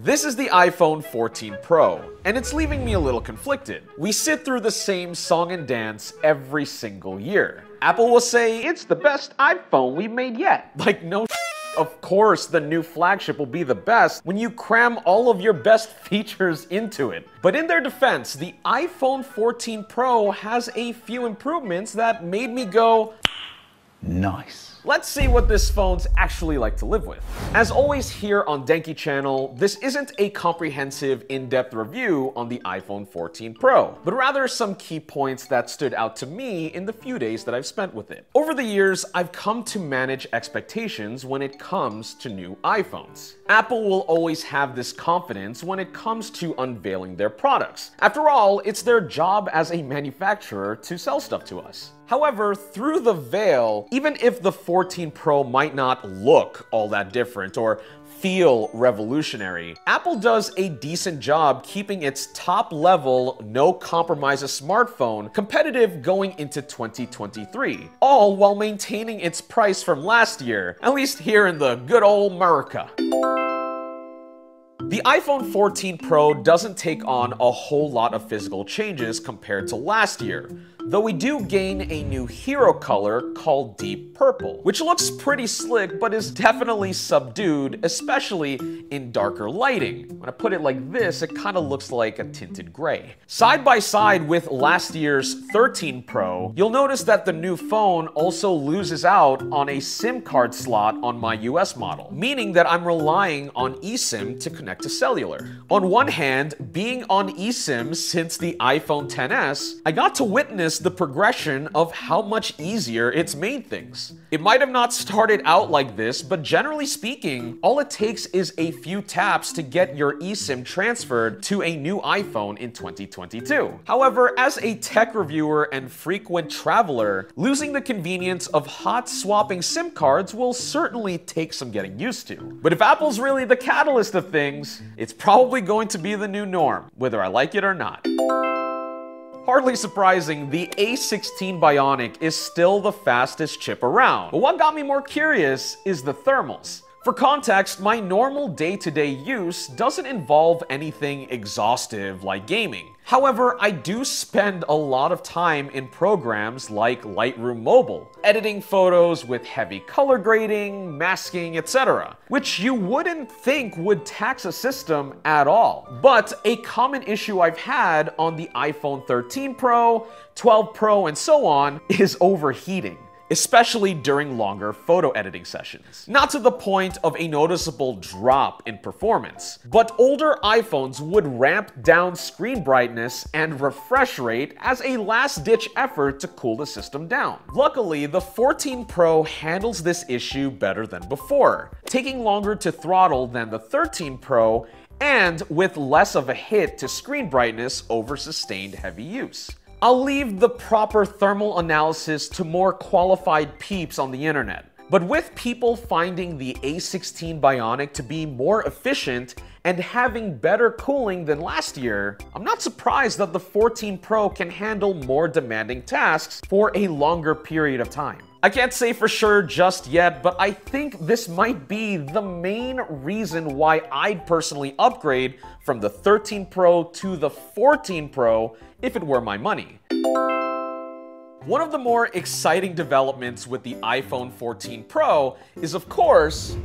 This is the iPhone 14 Pro, and it's leaving me a little conflicted. We sit through the same song and dance every single year. Apple will say, "It's the best iPhone we've made yet." Like, no, of course the new flagship will be the best when you cram all of your best features into it. But in their defense, the iPhone 14 Pro has a few improvements that made me go, nice. Let's see what this phone's actually like to live with. As always here on Denki channel, this isn't a comprehensive in-depth review on the iPhone 14 Pro, but rather some key points that stood out to me in the few days that I've spent with it. Over the years, I've come to manage expectations when it comes to new iPhones. Apple will always have this confidence when it comes to unveiling their products. After all, it's their job as a manufacturer to sell stuff to us. However, through the veil, even if the 14 Pro might not look all that different or feel revolutionary, Apple does a decent job keeping its top-level, no-compromises smartphone competitive going into 2023, all while maintaining its price from last year, at least here in the good old America. The iPhone 14 Pro doesn't take on a whole lot of physical changes compared to last year, though we do gain a new hero color called Deep Purple, which looks pretty slick but is definitely subdued, especially in darker lighting. When I put it like this, it kind of looks like a tinted gray. Side by side with last year's 13 Pro, you'll notice that the new phone also loses out on a SIM card slot on my US model, meaning that I'm relying on eSIM to connect to cellular. On one hand, being on eSIM since the iPhone XS, I got to witness the progression of how much easier it's made things. It might have not started out like this, but generally speaking, all it takes is a few taps to get your eSIM transferred to a new iPhone in 2022. However, as a tech reviewer and frequent traveler, losing the convenience of hot swapping SIM cards will certainly take some getting used to. But if Apple's really the catalyst of things, it's probably going to be the new norm, whether I like it or not. Hardly surprising, the A16 Bionic is still the fastest chip around. But what got me more curious is the thermals. For context, my normal day-to-day use doesn't involve anything exhaustive like gaming. However, I do spend a lot of time in programs like Lightroom Mobile, editing photos with heavy color grading, masking, etc., which you wouldn't think would tax a system at all. But a common issue I've had on the iPhone 13 Pro, 12 Pro, and so on is overheating, especially during longer photo editing sessions. Not to the point of a noticeable drop in performance, but older iPhones would ramp down screen brightness and refresh rate as a last-ditch effort to cool the system down. Luckily, the 14 Pro handles this issue better than before, taking longer to throttle than the 13 Pro and with less of a hit to screen brightness over sustained heavy use. I'll leave the proper thermal analysis to more qualified peeps on the internet. But with people finding the A16 Bionic to be more efficient and having better cooling than last year, I'm not surprised that the 14 Pro can handle more demanding tasks for a longer period of time. I can't say for sure just yet, but I think this might be the main reason why I'd personally upgrade from the 13 Pro to the 14 Pro if it were my money. One of the more exciting developments with the iPhone 14 Pro is, of course,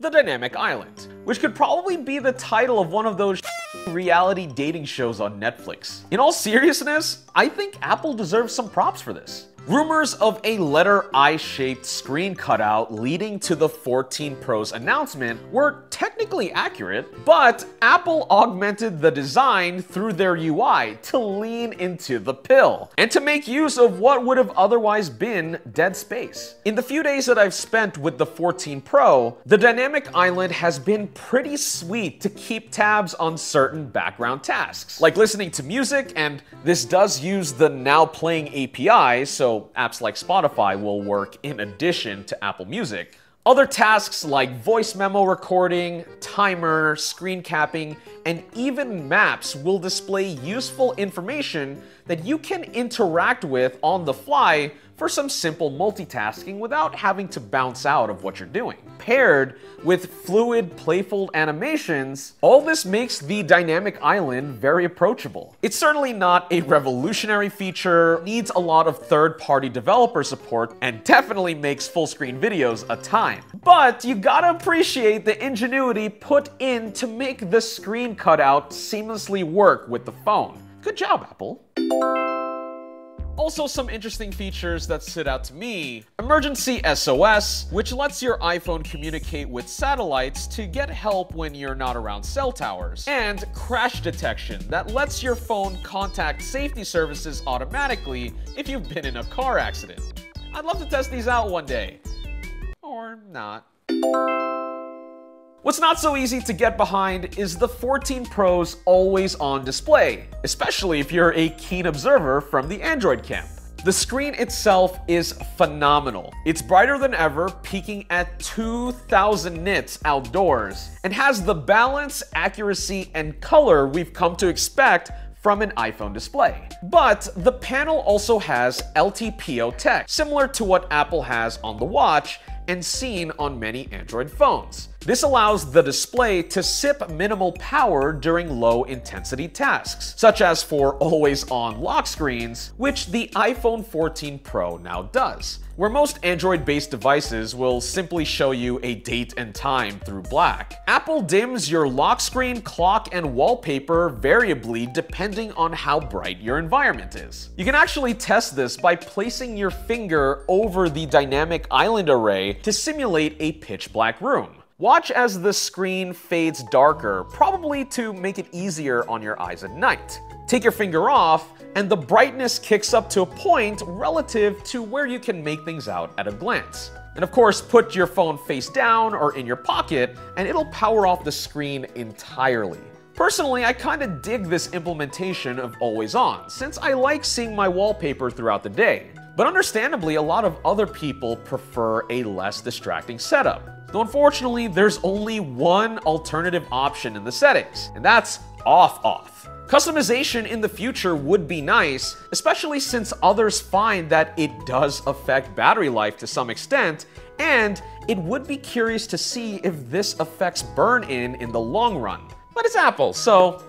the Dynamic Island, which could probably be the title of one of those reality dating shows on Netflix. In all seriousness, I think Apple deserves some props for this. Rumors of a letter I-shaped screen cutout leading to the 14 Pro's announcement were technically accurate, but Apple augmented the design through their UI to lean into the pill and to make use of what would have otherwise been dead space. In the few days that I've spent with the 14 Pro, the Dynamic Island has been pretty sweet to keep tabs on certain background tasks, like listening to music, and this does use the Now Playing API, so apps like Spotify will work in addition to Apple Music. Other tasks like voice memo recording, timer, screen capping, and even maps will display useful information that you can interact with on the fly for some simple multitasking without having to bounce out of what you're doing. paired with fluid, playful animations, all this makes the dynamic island very approachable. It's certainly not a revolutionary feature, needs a lot of third-party developer support, and definitely makes full-screen videos a time. But you gotta appreciate the ingenuity put in to make the screen cutout seamlessly work with the phone. Good job, Apple. Also, some interesting features that stood out to me. Emergency SOS, which lets your iPhone communicate with satellites to get help when you're not around cell towers. And crash detection, that lets your phone contact safety services automatically if you've been in a car accident. I'd love to test these out one day. Or not. What's not so easy to get behind is the 14 Pro's always-on display, especially if you're a keen observer from the Android camp. The screen itself is phenomenal. It's brighter than ever, peaking at 2000 nits outdoors, and has the balance, accuracy, and color we've come to expect from an iPhone display. But the panel also has LTPO tech, similar to what Apple has on the watch and seen on many Android phones. This allows the display to sip minimal power during low-intensity tasks, such as for always-on lock screens, which the iPhone 14 Pro now does. Where most Android-based devices will simply show you a date and time through black, Apple dims your lock screen, clock, and wallpaper variably depending on how bright your environment is. You can actually test this by placing your finger over the dynamic island array to simulate a pitch-black room. Watch as the screen fades darker, probably to make it easier on your eyes at night. Take your finger off, and the brightness kicks up to a point relative to where you can make things out at a glance. And of course, put your phone face down or in your pocket, and it'll power off the screen entirely. Personally, I kinda dig this implementation of always on, since I like seeing my wallpaper throughout the day. But understandably, a lot of other people prefer a less distracting setup. Though unfortunately, there's only one alternative option in the settings, and that's off-off. Customization in the future would be nice, especially since others find that it does affect battery life to some extent, and it would be curious to see if this affects burn-in in the long run. But it's Apple, so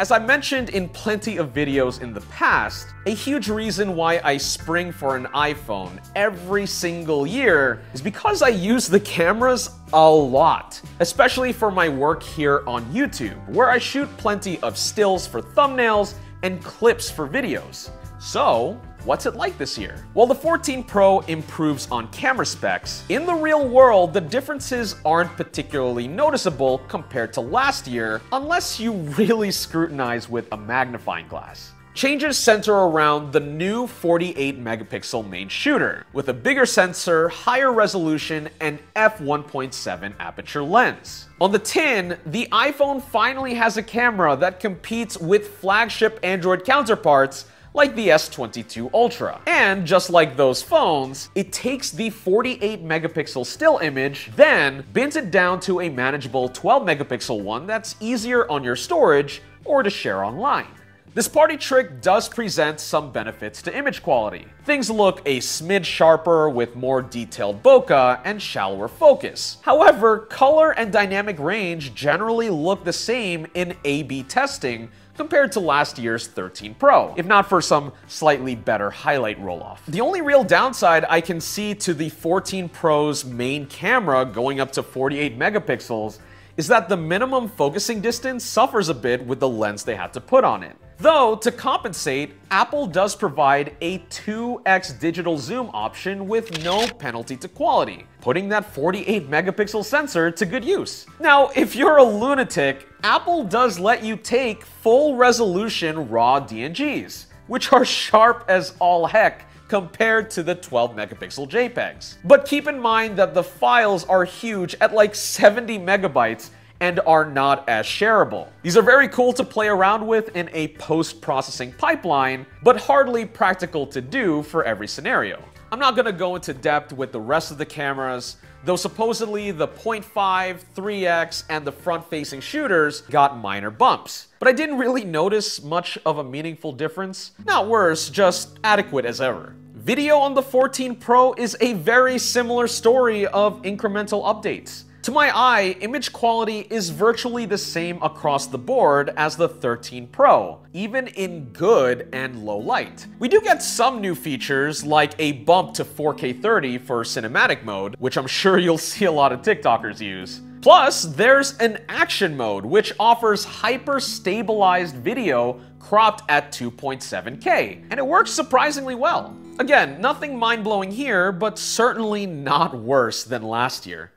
As I mentioned in plenty of videos in the past, a huge reason why I spring for an iPhone every single year is because I use the cameras a lot, especially for my work here on YouTube, where I shoot plenty of stills for thumbnails and clips for videos. So, what's it like this year? While the 14 Pro improves on camera specs, in the real world, the differences aren't particularly noticeable compared to last year, unless you really scrutinize with a magnifying glass. Changes center around the new 48 megapixel main shooter, with a bigger sensor, higher resolution, and f1.7 aperture lens. On the tin, the iPhone finally has a camera that competes with flagship Android counterparts like the S22 Ultra. And just like those phones, it takes the 48 megapixel still image, then bins it down to a manageable 12 megapixel one that's easier on your storage or to share online. This party trick does present some benefits to image quality. Things look a smidge sharper with more detailed bokeh and shallower focus. However, color and dynamic range generally look the same in A/B testing compared to last year's 13 Pro, if not for some slightly better highlight roll-off. The only real downside I can see to the 14 Pro's main camera going up to 48 megapixels is that the minimum focusing distance suffers a bit with the lens they had to put on it. Though, to compensate, Apple does provide a 2x digital zoom option with no penalty to quality, putting that 48 megapixel sensor to good use. Now, if you're a lunatic, Apple does let you take full resolution RAW DNGs, which are sharp as all heck compared to the 12 megapixel JPEGs. But keep in mind that the files are huge at like 70 megabytes and are not as shareable. These are very cool to play around with in a post-processing pipeline, but hardly practical to do for every scenario. I'm not gonna go into depth with the rest of the cameras, though supposedly the 0.5, 3x, and the front-facing shooters got minor bumps. But I didn't really notice much of a meaningful difference. Not worse, just adequate as ever. Video on the 14 Pro is a very similar story of incremental updates. To my eye, image quality is virtually the same across the board as the 13 Pro, even in good and low light. We do get some new features like a bump to 4K 30 for cinematic mode, which I'm sure you'll see a lot of TikTokers use. Plus, there's an action mode, which offers hyper-stabilized video cropped at 2.7K, and it works surprisingly well. Again, nothing mind-blowing here, but certainly not worse than last year.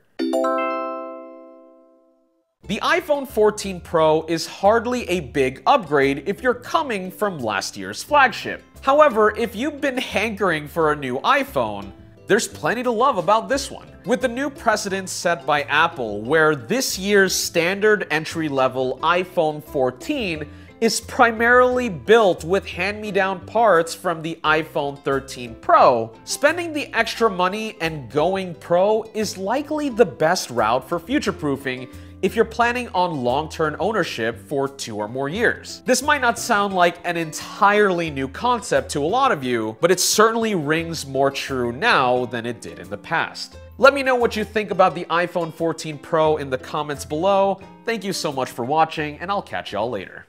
The iPhone 14 Pro is hardly a big upgrade if you're coming from last year's flagship. However, if you've been hankering for a new iPhone, there's plenty to love about this one. With the new precedent set by Apple, where this year's standard entry-level iPhone 14 is primarily built with hand-me-down parts from the iPhone 13 Pro, spending the extra money and going Pro is likely the best route for future-proofing if you're planning on long-term ownership for 2 or more years. This might not sound like an entirely new concept to a lot of you, but it certainly rings more true now than it did in the past. Let me know what you think about the iPhone 14 Pro in the comments below. Thank you so much for watching, and I'll catch y'all later.